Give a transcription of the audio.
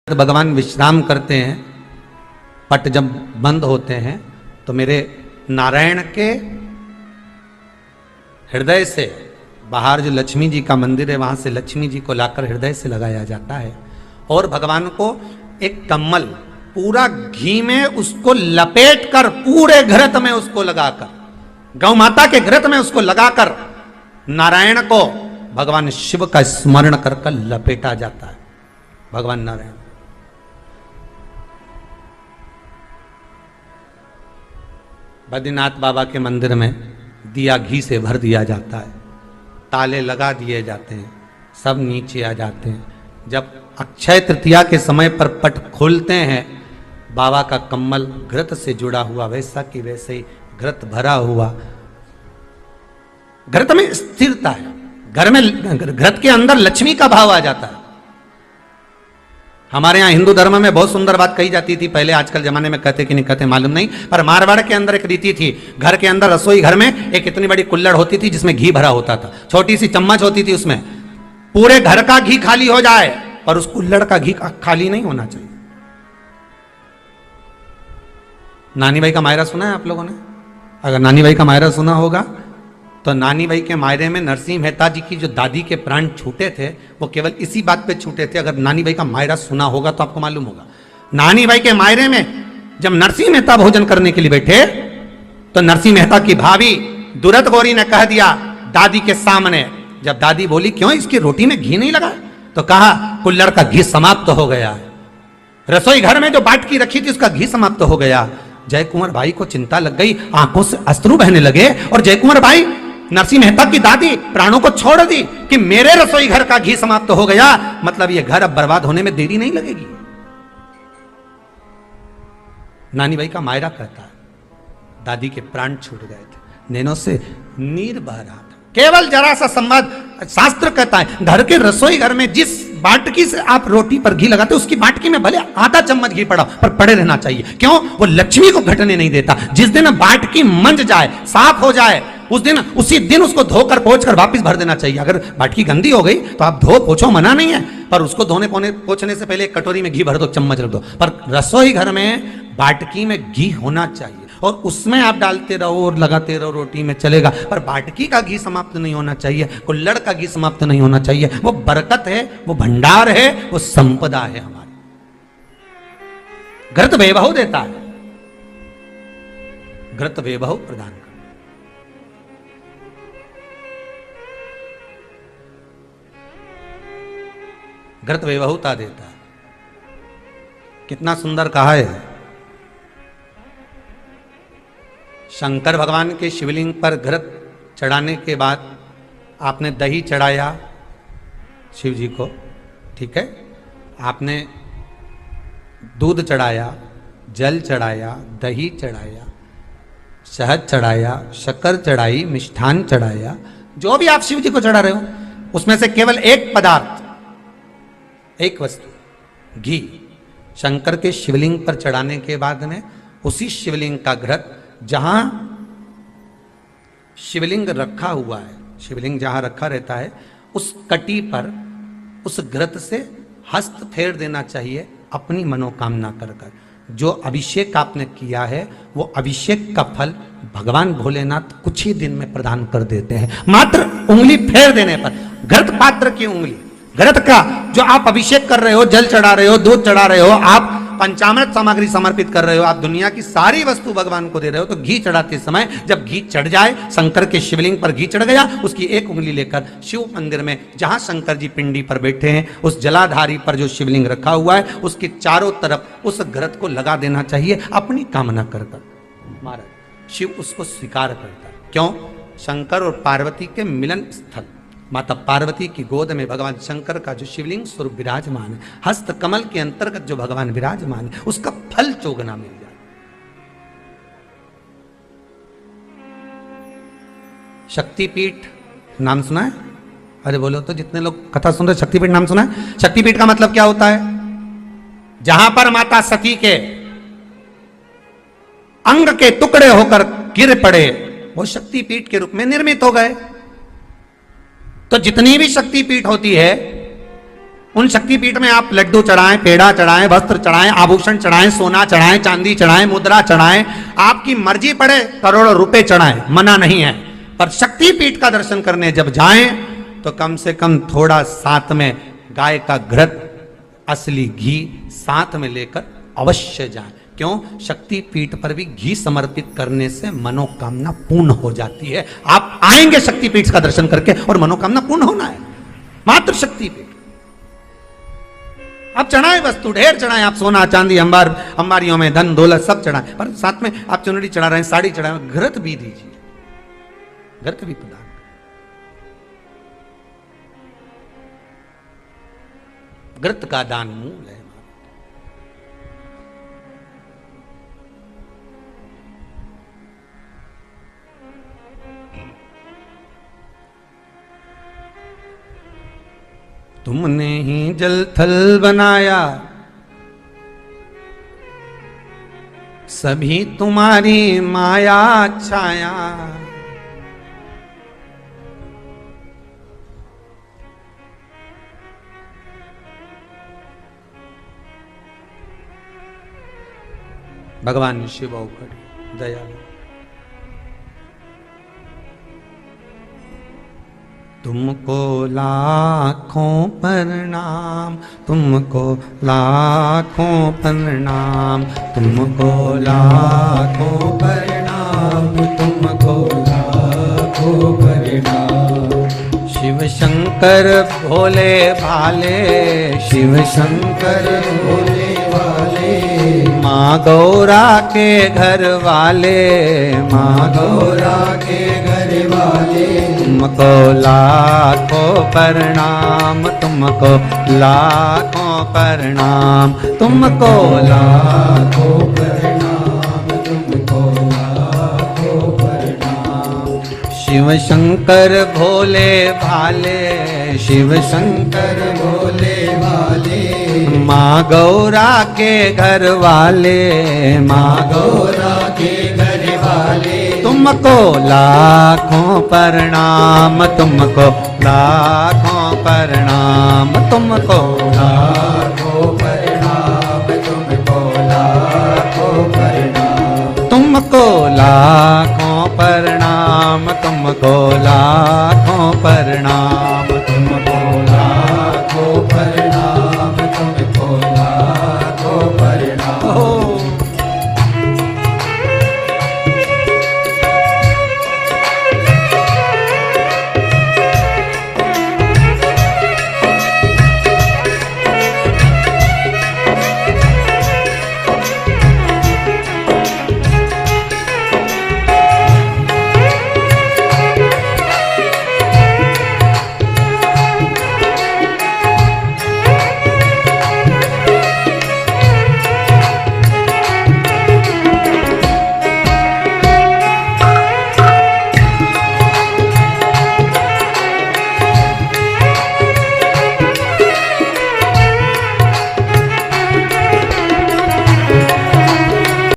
भगवान विश्राम करते हैं, पट जब बंद होते हैं तो मेरे नारायण के हृदय से बाहर जो लक्ष्मी जी का मंदिर है वहां से लक्ष्मी जी को लाकर हृदय से लगाया जाता है और भगवान को एक कम्मल पूरा घी में उसको लपेट कर पूरे घृत में उसको लगाकर, गौ माता के घृत में उसको लगाकर नारायण को भगवान शिव का स्मरण कर कर लपेटा जाता है। भगवान नारायण बद्रीनाथ बाबा के मंदिर में दिया घी से भर दिया जाता है, ताले लगा दिए जाते हैं, सब नीचे आ जाते हैं। जब अक्षय तृतीया के समय पर पट खोलते हैं, बाबा का कम्मल घृत से जुड़ा हुआ वैसा कि वैसे ही घृत भरा हुआ, घृत में स्थिरता है, घर में घृत के अंदर लक्ष्मी का भाव आ जाता है। हमारे यहाँ हिंदू धर्म में बहुत सुंदर बात कही जाती थी पहले, आजकल जमाने में कहते कि नहीं कहते मालूम नहीं, पर मारवाड़ के अंदर एक रीति थी। घर के अंदर रसोई घर में एक इतनी बड़ी कुल्हड़ होती थी जिसमें घी भरा होता था, छोटी सी चम्मच होती थी, उसमें पूरे घर का घी खाली हो जाए पर उस कुल्हड़ का घी खाली नहीं होना चाहिए। नानी भाई का मायरा सुना है आप लोगों ने? अगर नानी भाई का मायरा सुना होगा तो नानी भाई के मायरे में नरसिंह मेहता जी की जो दादी के प्राण छूटे थे वो केवल इसी बात पे छूटे थे। अगर नानी भाई का मायरा सुना होगा तो आपको मालूम होगा, नानी भाई के मायरे में जब नरसिंह मेहता भोजन करने के लिए बैठे तो नरसिंह मेहता की भाभी दुरत गौरी ने कह दिया दादी के सामने, जब दादी बोली क्यों इसकी रोटी में घी नहीं लगा, तो कहा कुल्हड़ का घी समाप्त हो गया, रसोई घर में जो बाटकी रखी थी उसका घी समाप्त हो गया। जय कुंवर भाई को चिंता लग गई, आंखों से अश्रु बहने लगे और जय कुंवर भाई नरसिंह मेहता की दादी प्राणों को छोड़ दी कि मेरे रसोई घर का घी समाप्त हो गया, मतलब ये घर अब बर्बाद होने में देरी नहीं लगेगी। नानी भाई का मायरा कहता है दादी के प्राण छूट गए थे, नैनों से नीर बह रहा था, केवल जरा सा संवाद। शास्त्र कहता है घर के रसोई घर में जिस बाटकी से आप रोटी पर घी लगाते उसकी बाटकी में भले आधा चम्मच घी पड़ा पर पड़े रहना चाहिए। क्यों? वो लक्ष्मी को घटने नहीं देता। जिस दिन बाटकी मंज जाए, साफ हो जाए, उस दिन उसी दिन उसको धोकर पोंछ कर वापस भर देना चाहिए। अगर बाटकी गंदी हो गई तो आप धो पोछो, मना नहीं है, पर उसको धोने पोछने से पहले एक कटोरी में घी भर दो, चम्मच रख दो। पर रसोई घर में बाटकी में घी होना चाहिए और उसमें आप डालते रहो और लगाते रहो, रोटी में चलेगा, पर बाटकी का घी समाप्त नहीं होना चाहिए, कुल्हड़ का घी समाप्त नहीं होना चाहिए। वो बरकत है, वो भंडार है, वो संपदा है हमारी। घृत वैभव देता है, घृत वैभव प्रदान कर, घृत वैभवता देता है। कितना सुंदर कहा है। शंकर भगवान के शिवलिंग पर घृत चढ़ाने के बाद आपने दही चढ़ाया शिव जी को, ठीक है, आपने दूध चढ़ाया, जल चढ़ाया, दही चढ़ाया, शहद चढ़ाया, शक्कर चढ़ाई, मिष्ठान चढ़ाया, जो भी आप शिव जी को चढ़ा रहे हो उसमें से केवल एक पदार्थ, एक वस्तु, घी, शंकर के शिवलिंग पर चढ़ाने के बाद में उसी शिवलिंग का घृत, जहां शिवलिंग रखा हुआ है, शिवलिंग जहां रखा रहता है उस कटी पर उस घृत से हस्त फेर देना चाहिए अपनी मनोकामना कर कर। जो अभिषेक आपने किया है वो अभिषेक का फल भगवान भोलेनाथ कुछ ही दिन में प्रदान कर देते हैं। मात्र उंगली फेर देने पर, घृत पात्र की उंगली, घृत का जो आप अभिषेक कर रहे हो, जल चढ़ा रहे हो, दूध चढ़ा रहे हो, आप पंचामृत सामग्री समर्पित कर रहे हो, आप दुनिया की सारी वस्तु भगवान को दे रहे हो, तो घी चढ़ाते समय जब घी चढ़ जाए, शंकर के शिवलिंग पर घी चढ़ गया, उसकी एक उंगली लेकर शिव मंदिर में जहां शंकर जी पिंडी पर बैठे हैं उस जलाधारी पर जो शिवलिंग रखा हुआ है उसके चारों तरफ उस घृत को लगा देना चाहिए अपनी कामना कर कर। महाराज शिव उसको स्वीकार करता है। क्यों? शंकर और पार्वती के मिलन स्थल माता पार्वती की गोद में भगवान शंकर का जो शिवलिंग स्वरूप विराजमान है, हस्त कमल के अंतर्गत जो भगवान विराजमान है, उसका फल चोगना मिल जाए। शक्तिपीठ नाम सुना है? अरे बोलो तो, जितने लोग कथा सुन रहे, शक्तिपीठ नाम सुना है? शक्तिपीठ का मतलब क्या होता है? जहां पर माता सती के अंग के टुकड़े होकर गिर पड़े वो शक्तिपीठ के रूप में निर्मित हो गए। तो जितनी भी शक्तिपीठ होती है उन शक्तिपीठ में आप लड्डू चढ़ाएं, पेड़ा चढ़ाएं, वस्त्र चढ़ाएं, आभूषण चढ़ाएं, सोना चढ़ाएं, चांदी चढ़ाएं, मुद्रा चढ़ाएं, आपकी मर्जी पड़े करोड़ों रुपए चढ़ाएं, मना नहीं है। पर शक्तिपीठ का दर्शन करने जब जाएं तो कम से कम थोड़ा साथ में गाय का घृत, असली घी साथ में लेकर अवश्य जाएं। क्यों? शक्तिपीठ पर भी घी समर्पित करने से मनोकामना पूर्ण हो जाती है। आप आएंगे शक्तिपीठ का दर्शन करके और मनोकामना पूर्ण होना है। मात्र शक्तिपीठ आप चढ़ाएं, वस्तु ढेर चढ़ाएं, आप सोना चांदी अंबार, अंबारियों में धन दौलत सब चढ़ाएं, पर साथ में आप चुनरी चढ़ा रहे हैं, साड़ी चढ़ा रहे हैं, घृत भी दीजिए, घृत भी प्रदान। घृत का दान मूल है। तुमने ही जल थल बनाया, सभी तुम्हारी माया छाया। भगवान शिव दयालु। तुमको लाखों प्रणाम, तुमको लाखों प्रणाम, तुमको लाखों प्रणाम, तुमको लाखों प्रणाम। शिव शंकर भोले भाले, शिव शंकर भोले भाले, माँ गौरा के घर वाले, माँ गौरा के घर वाले। तुमको लाखों प्रणाम, तुमको लाखों प्रणाम, तुमको लाखों प्रणाम, तुमको लाखों प्रणाम। शिव शंकर भोले भाले, शिव शंकर भोले भाले, माँ गौरा के घर वाले, माँ गौरा के घर वाले। तुमको लाखों प्रणाम, तुमको लाखों प्रणाम, तुमको